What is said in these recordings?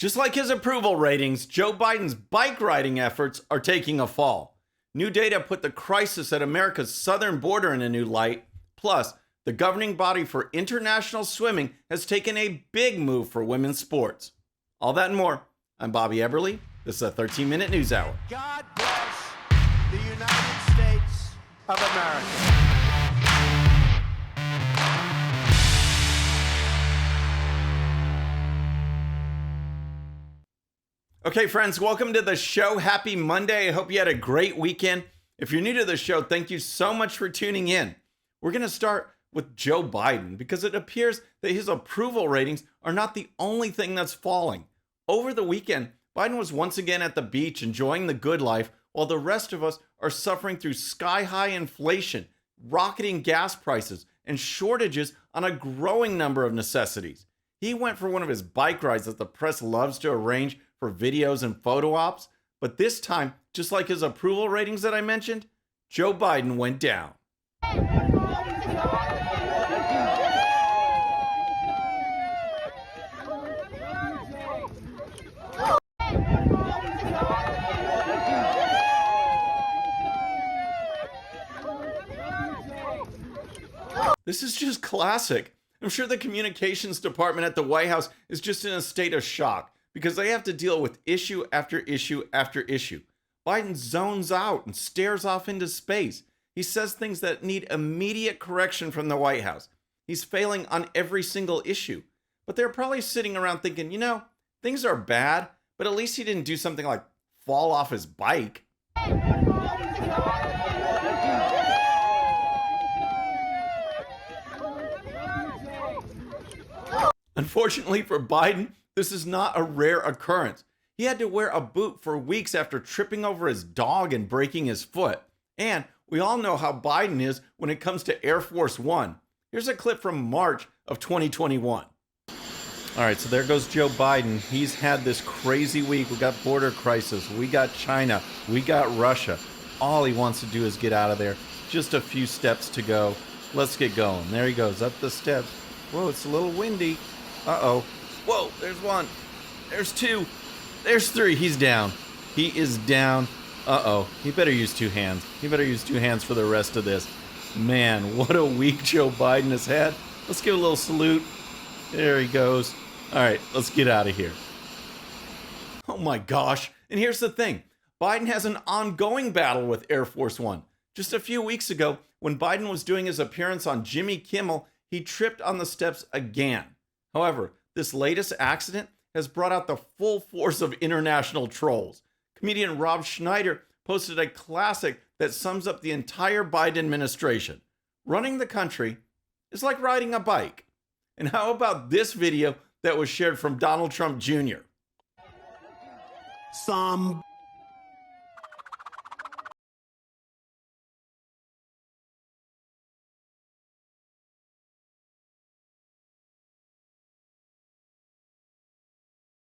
Just like his approval ratings, Joe Biden's bike riding efforts are taking a fall. New data put the crisis at America's southern border in a new light. Plus, the governing body for international swimming has taken a big move for women's sports. All that and more. I'm Bobby Eberle. This is a 13-minute news hour. God bless the United States of America. Okay, friends, welcome to the show. Happy Monday. I hope you had a great weekend. If you're new to the show, thank you so much for tuning in. We're going to start with Joe Biden because it appears that his approval ratings are not the only thing that's falling. Over the weekend, Biden was once again at the beach enjoying the good life while the rest of us are suffering through sky-high inflation, rocketing gas prices, and shortages on a growing number of necessities. He went for one of his bike rides that the press loves to arrange for videos and photo ops, but this time, just like his approval ratings that I mentioned, Joe Biden went down. This is just classic. I'm sure the communications department at the White House is just in a state of shock because they have to deal with issue after issue after issue. Biden zones out and stares off into space. He says things that need immediate correction from the White House. He's failing on every single issue. But they're probably sitting around thinking, things are bad, but at least he didn't do something like fall off his bike. Unfortunately for Biden, this is not a rare occurrence. He had to wear a boot for weeks after tripping over his dog and breaking his foot. And we all know how Biden is when it comes to Air Force One. Here's a clip from March of 2021. All right, so there goes Joe Biden. He's had this crazy week. We got border crisis. We got China. We got Russia. All he wants to do is get out of there. Just a few steps to go. Let's get going. There he goes, up the steps. Whoa, it's a little windy. Uh-oh. Whoa, there's one. There's two. There's three. He's down. He is down. Uh-oh. He better use two hands. He better use two hands for the rest of this. Man, what a week Joe Biden has had. Let's give a little salute. There he goes. All right, let's get out of here. Oh my gosh. And here's the thing. Biden has an ongoing battle with Air Force One. Just a few weeks ago, when Biden was doing his appearance on Jimmy Kimmel, he tripped on the steps again. However, this latest accident has brought out the full force of international trolls. Comedian Rob Schneider posted a classic that sums up the entire Biden administration. Running the country is like riding a bike. And how about this video that was shared from Donald Trump Jr.?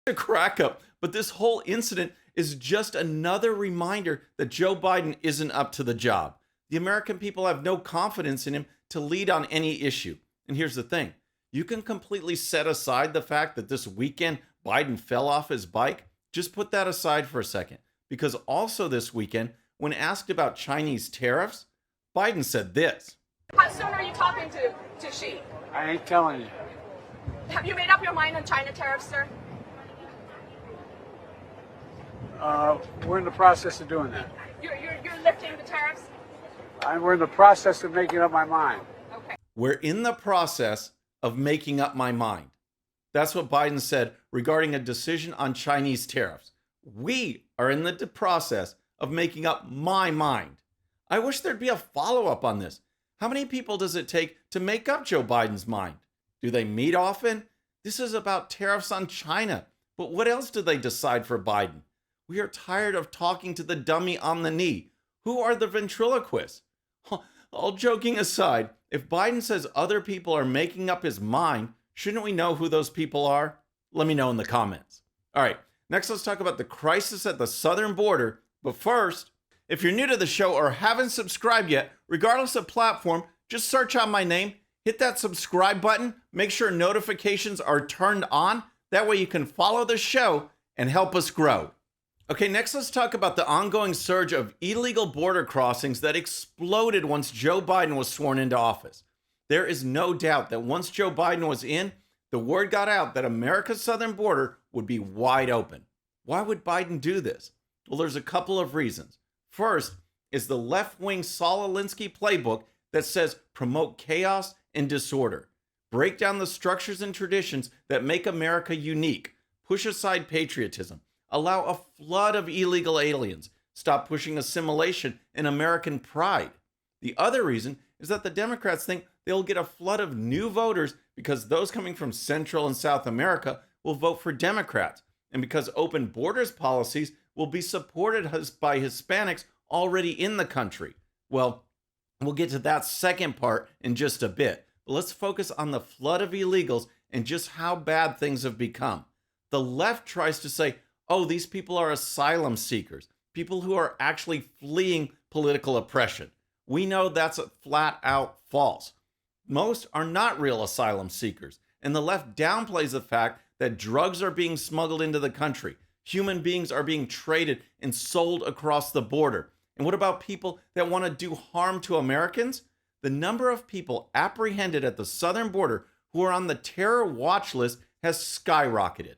A crack up, but this whole incident is just another reminder that Joe Biden isn't up to the job. The American people have no confidence in him to lead on any issue. And here's the thing. You can completely set aside the fact that this weekend Biden fell off his bike. Just put that aside for a second. Because also this weekend, when asked about Chinese tariffs, Biden said this. How soon are you talking to Xi? I ain't telling you. Have you made up your mind on China tariffs, sir? We're in the process of doing that. You're lifting the tariffs? We're in the process of making up my mind. Okay. We're in the process of making up my mind. That's what Biden said regarding a decision on Chinese tariffs. We are in the process of making up my mind. I wish there'd be a follow-up on this. How many people does it take to make up Joe Biden's mind? Do they meet often? This is about tariffs on China. But what else do they decide for Biden? We are tired of talking to the dummy on the knee. Who are the ventriloquists? All joking aside, if Biden says other people are making up his mind, shouldn't we know who those people are? Let me know in the comments. All right, next let's talk about the crisis at the southern border. But first, if you're new to the show or haven't subscribed yet, regardless of platform, just search out my name, hit that subscribe button, make sure notifications are turned on. That way you can follow the show and help us grow. Okay, next let's talk about the ongoing surge of illegal border crossings that exploded once Joe Biden was sworn into office. There is no doubt that once Joe Biden was in, the word got out that America's southern border would be wide open. Why would Biden do this? Well, there's a couple of reasons. First is the left-wing Saul Alinsky playbook that says promote chaos and disorder. Break down the structures and traditions that make America unique. Push aside patriotism. Allow a flood of illegal aliens. Stop pushing assimilation and American pride. The other reason is that the Democrats think they'll get a flood of new voters because those coming from Central and South America will vote for Democrats, and because open borders policies will be supported by Hispanics already in the country. Well, we'll get to that second part in just a bit. But let's focus on the flood of illegals and just how bad things have become. The left tries to say, oh, these people are asylum seekers, people who are actually fleeing political oppression. We know that's flat out false. Most are not real asylum seekers, and the left downplays the fact that drugs are being smuggled into the country. Human beings are being traded and sold across the border. And what about people that want to do harm to Americans? The number of people apprehended at the southern border who are on the terror watch list has skyrocketed.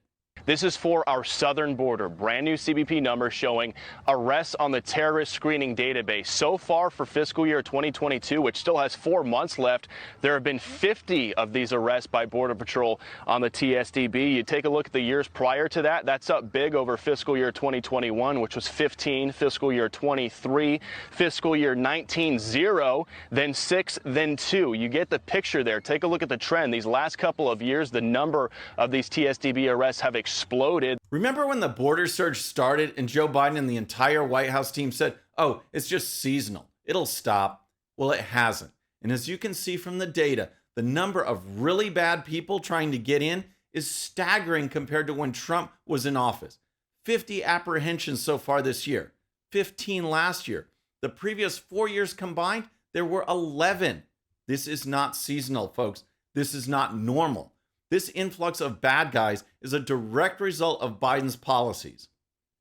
This is for our southern border. Brand new CBP numbers showing arrests on the terrorist screening database. So far for fiscal year 2022, which still has 4 months left, there have been 50 of these arrests by Border Patrol on the TSDB. You take a look at the years prior to that, that's up big over fiscal year 2021, which was 15, fiscal year 23, fiscal year 19, 0, then 6, then 2. You get the picture there. Take a look at the trend. These last couple of years, the number of these TSDB arrests have exploded. Remember when the border surge started and Joe Biden and the entire White House team said, oh, it's just seasonal, it'll stop? Well, it hasn't. And as you can see from the data, the number of really bad people trying to get in is staggering compared to when Trump was in office. 50 apprehensions so far this year, 15 last year. The previous 4 years combined, there were 11. This is not seasonal, folks. This is not normal. This influx of bad guys is a direct result of Biden's policies.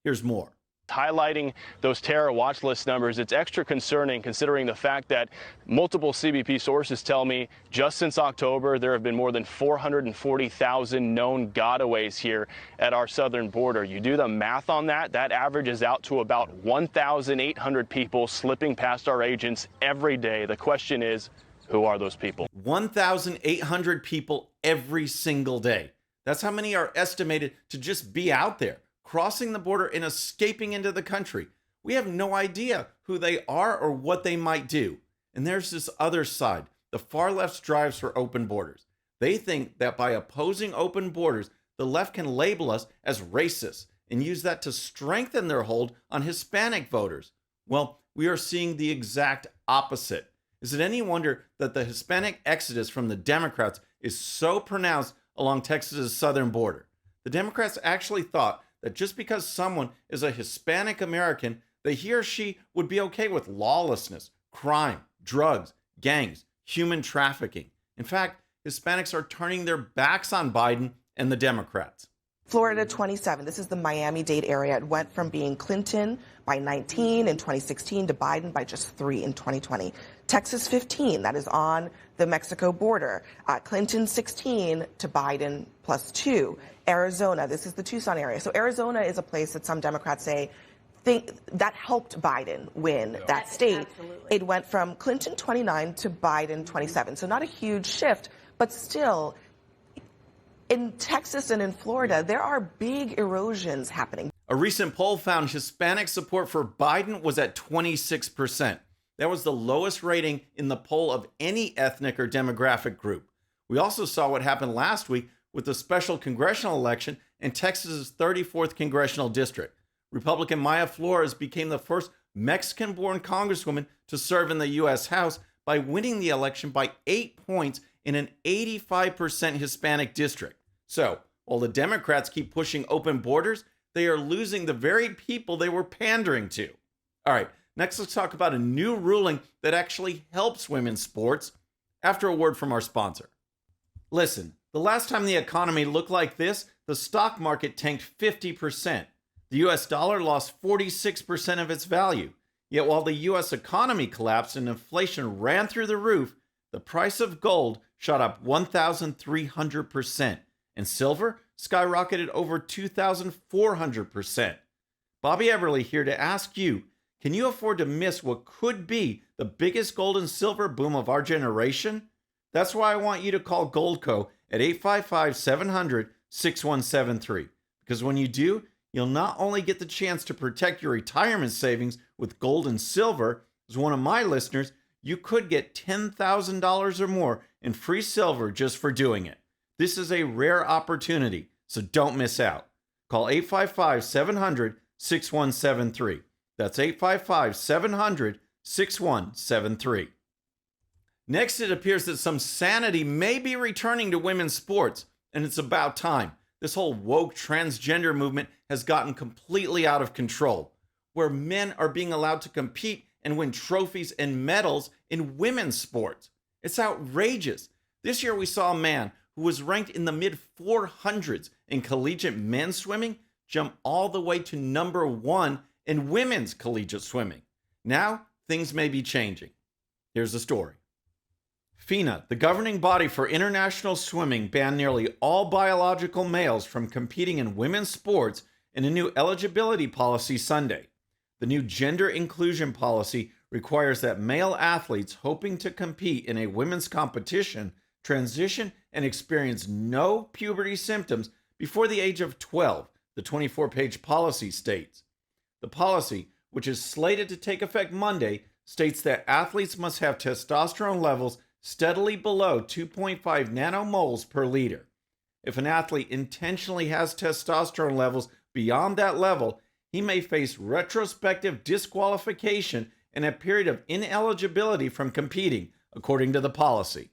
Here's more. Highlighting those terror watch list numbers, it's extra concerning considering the fact that multiple CBP sources tell me just since October, there have been more than 440,000 known gotaways here at our southern border. You do the math on that, that averages out to about 1,800 people slipping past our agents every day. The question is, who are those people? 1,800 people every single day. That's how many are estimated to just be out there, crossing the border and escaping into the country. We have no idea who they are or what they might do. And there's this other side. The far left strives for open borders. They think that by opposing open borders, the left can label us as racist and use that to strengthen their hold on Hispanic voters. Well, we are seeing the exact opposite. Is it any wonder that the Hispanic exodus from the Democrats is so pronounced along Texas's southern border? The Democrats actually thought that just because someone is a Hispanic American, that he or she would be okay with lawlessness, crime, drugs, gangs, human trafficking. In fact, Hispanics are turning their backs on Biden and the Democrats. Florida 27, this is the Miami-Dade area. It went from being Clinton by 19 in 2016 to Biden by just 3 in 2020. Texas 15, that is on the Mexico border. Clinton 16 to Biden plus 2. Arizona, this is the Tucson area. So Arizona is a place that some Democrats say think that helped Biden win that state. Absolutely. It went from Clinton 29 to Biden 27. So not a huge shift, but still, in Texas and in Florida, there are big erosions happening. A recent poll found Hispanic support for Biden was at 26%. That was the lowest rating in the poll of any ethnic or demographic group. We also saw what happened last week with the special congressional election in Texas's 34th congressional district. Republican Maya Flores became the first Mexican-born congresswoman to serve in the U.S. House by winning the election by 8 points in an 85% Hispanic district. So, while the Democrats keep pushing open borders, they are losing the very people they were pandering to. All right, next let's talk about a new ruling that actually helps women's sports after a word from our sponsor. Listen, The last time the economy looked like this, the stock market tanked 50%. The US dollar lost 46% of its value. Yet while the US economy collapsed and inflation ran through the roof, the price of gold shot up 1,300%, and silver skyrocketed over 2,400%. Bobby Eberle here to ask you, can you afford to miss what could be the biggest gold and silver boom of our generation? That's why I want you to call GOLDCO at 855-700-6173. Because when you do, you'll not only get the chance to protect your retirement savings with gold and silver, as one of my listeners, you could get $10,000 or more in free silver just for doing it. This is a rare opportunity, so don't miss out. Call 855-700-6173. That's 855-700-6173. Next, it appears that some sanity may be returning to women's sports, and it's about time. This whole woke transgender movement has gotten completely out of control, where men are being allowed to compete and win trophies and medals in women's sports. It's outrageous. This year we saw a man who was ranked in the mid-400s in collegiate men's swimming jump all the way to number 1 in women's collegiate swimming. Now, things may be changing. Here's the story. FINA, the governing body for international swimming, banned nearly all biological males from competing in women's sports in a new eligibility policy Sunday. The new gender inclusion policy requires that male athletes hoping to compete in a women's competition transition and experience no puberty symptoms before the age of 12, the 24-page policy states. The policy, which is slated to take effect Monday, states that athletes must have testosterone levels steadily below 2.5 nanomoles per liter. If an athlete intentionally has testosterone levels beyond that level, he may face retrospective disqualification and a period of ineligibility from competing, according to the policy.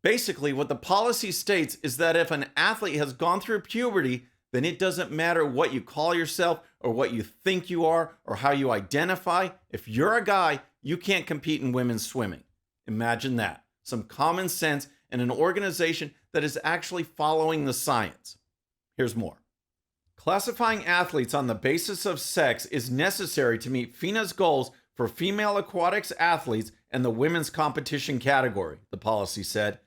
Basically, what the policy states is that if an athlete has gone through puberty, then it doesn't matter what you call yourself or what you think you are or how you identify. If you're a guy, you can't compete in women's swimming. Imagine that. Some common sense and an organization that is actually following the science. Here's more. Classifying athletes on the basis of sex is necessary to meet FINA's goals for female aquatics athletes and the women's competition category, the policy said.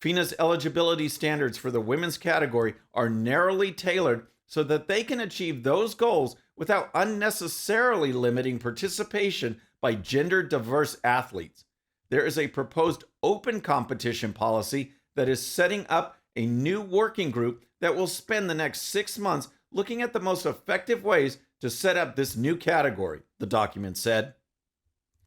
FINA's eligibility standards for the women's category are narrowly tailored so that they can achieve those goals without unnecessarily limiting participation by gender-diverse athletes. There is a proposed open competition policy that is setting up a new working group that will spend the next 6 months looking at the most effective ways to set up this new category, the document said.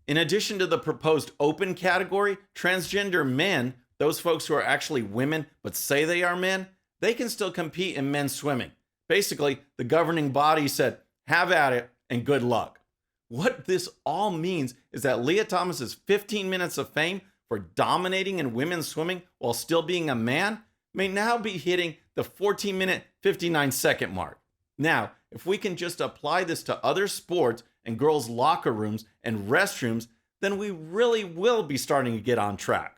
In addition to the proposed open category, transgender men, those folks who are actually women but say they are men, they can still compete in men's swimming. Basically, the governing body said, have at it and good luck. What this all means is that Leah Thomas's 15 minutes of fame for dominating in women's swimming while still being a man may now be hitting the 14-minute, 59-second mark. Now, if we can just apply this to other sports and girls' locker rooms and restrooms, then we really will be starting to get on track.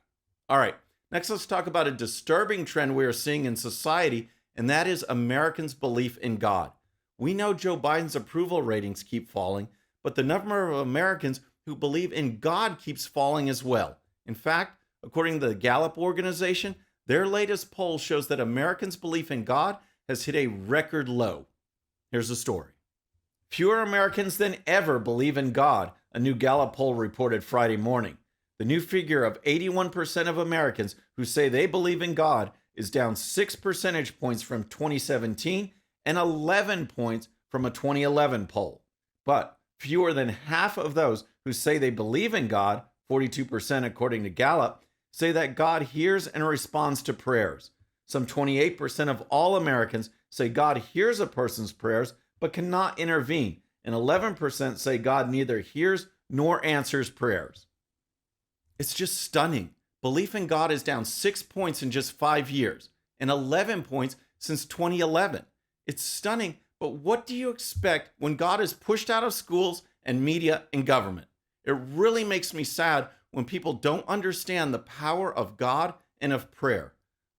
All right, next let's talk about a disturbing trend we are seeing in society, and that is Americans' belief in God. We know Joe Biden's approval ratings keep falling, but the number of Americans who believe in God keeps falling as well. In fact, according to the Gallup organization, their latest poll shows that Americans' belief in God has hit a record low. Here's the story. Fewer Americans than ever believe in God, a new Gallup poll reported Friday morning. The new figure of 81% of Americans who say they believe in God is down 6 percentage points from 2017 and 11 points from a 2011 poll. But fewer than half of those who say they believe in God, 42% according to Gallup, say that God hears and responds to prayers. Some 28% of all Americans say God hears a person's prayers but cannot intervene, and 11% say God neither hears nor answers prayers. It's just stunning. Belief in God is down 6 points in just 5 years, and 11 points since 2011. It's stunning, but what do you expect when God is pushed out of schools and media and government? It really makes me sad when people don't understand the power of God and of prayer.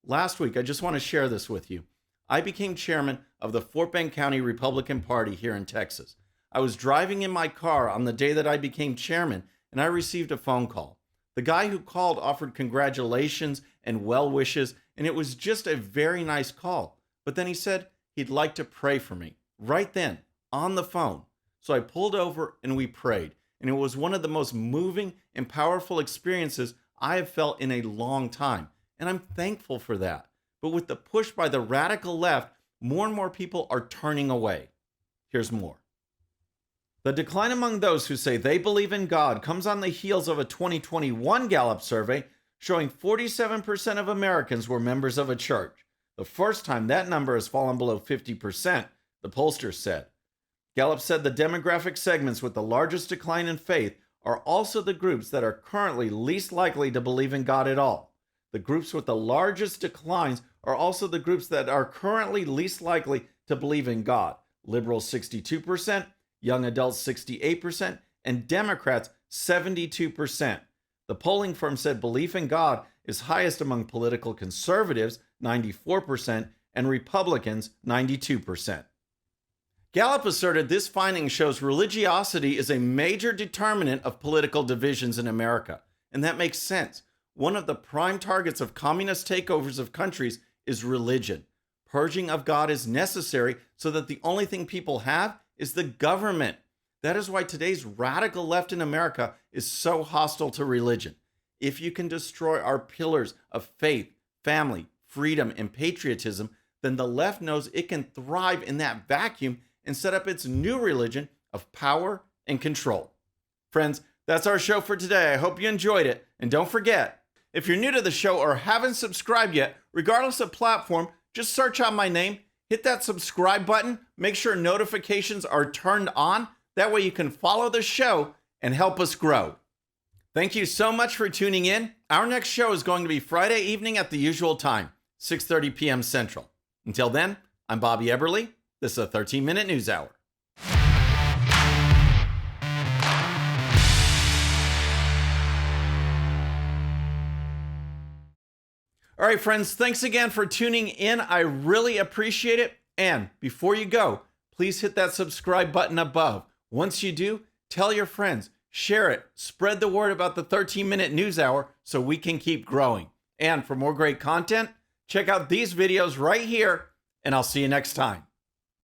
Last week, I just want to share this with you. I became chairman of the Fort Bend County Republican Party here in Texas. I was driving in my car on the day that I became chairman, and I received a phone call. The guy who called offered congratulations and well wishes, and it was just a very nice call. But then he said he'd like to pray for me right then on the phone. So I pulled over and we prayed, and it was one of the most moving and powerful experiences I have felt in a long time, and I'm thankful for that. But with the push by the radical left, more and more people are turning away. Here's more. The decline among those who say they believe in God comes on the heels of a 2021 Gallup survey showing 47% of Americans were members of a church. The first time that number has fallen below 50%, the pollster said. Gallup said the demographic segments with the largest decline in faith are also the groups that are currently least likely to believe in God at all. The groups with the largest declines are also the groups that are currently least likely to believe in God. Liberals 62%, young adults 68%, and Democrats 72%. The polling firm said belief in God is highest among political conservatives, 94%, and Republicans, 92%. Gallup asserted this finding shows religiosity is a major determinant of political divisions in America, and that makes sense. One of the prime targets of communist takeovers of countries is religion. Purging of God is necessary so that the only thing people have is the government. That is why today's radical left in America is so hostile to religion. If you can destroy our pillars of faith, family, freedom, and patriotism, then the left knows it can thrive in that vacuum and set up its new religion of power and control. Friends, that's our show for today. I hope you enjoyed it. And don't forget, if you're new to the show or haven't subscribed yet, regardless of platform, just search out my name, hit that subscribe button, make sure notifications are turned on. That way you can follow the show and help us grow. Thank you so much for tuning in. Our next show is going to be Friday evening at the usual time, 6:30 p.m. Central. Until then, I'm Bobby Eberle. This is a 13-minute news hour. All right, friends, thanks again for tuning in. I really appreciate it. And before you go, please hit that subscribe button above. Once you do, tell your friends, share it, spread the word about the 13-minute news hour so we can keep growing. And for more great content, check out these videos right here, and I'll see you next time.